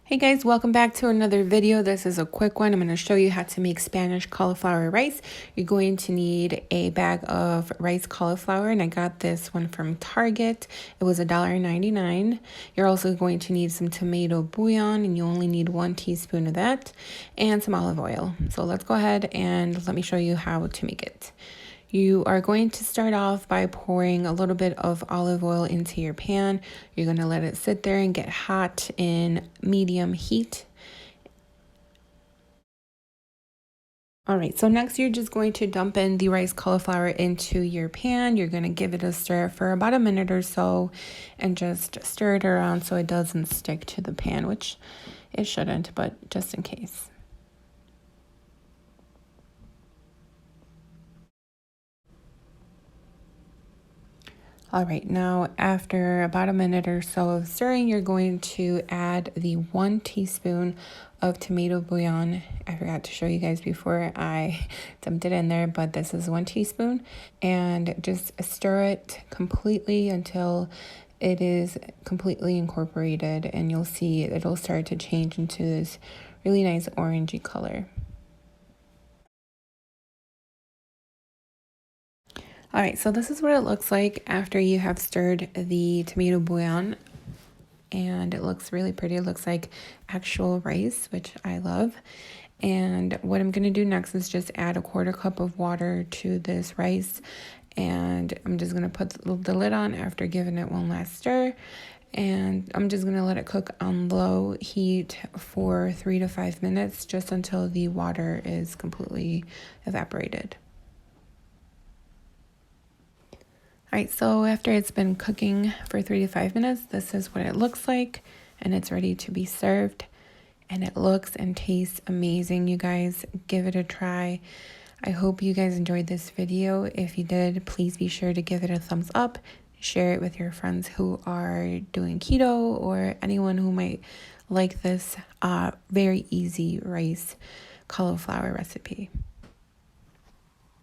Hey guys, welcome back to another video. This is a quick one. I'm going to show you how to make Spanish cauliflower rice. You're going to need a bag of rice cauliflower, and I got this one from Target. It was $1.99. You're also going to need some tomato bouillon, and you only need 1 teaspoon of that, and some olive oil. So let's go ahead and let me show you how to make it. You are going to start off by pouring a little bit of olive oil into your pan. You're going to let it sit there and get hot in medium heat. All right, so next you're just going to dump in the rice cauliflower into your pan. You're going to give it a stir for about a minute or so and just stir it around so it doesn't stick to the pan, which it shouldn't, but just in case. All right, now after about a minute or so of stirring, you're going to add the 1 teaspoon of tomato bouillon. I forgot to show you guys before I dumped it in there, but this is 1 teaspoon. And just stir it completely until it is completely incorporated, and you'll see it'll start to change into this really nice orangey color. All right, so this is what it looks like after you have stirred the tomato bouillon, and it looks really pretty. It looks like actual rice, which I love. And what I'm gonna do next is just add a 1/4 cup of water to this rice, and I'm just gonna put the lid on after giving it one last stir, and I'm just gonna let it cook on low heat for 3 to 5 minutes, just until the water is completely evaporated. All right, so after it's been cooking for 3 to 5 minutes, this is what it looks like, and it's ready to be served. And it looks and tastes amazing. You guys, give it a try. I hope you guys enjoyed this video. If you did, please be sure to give it a thumbs up. Share it with your friends who are doing keto or anyone who might like this very easy rice cauliflower recipe.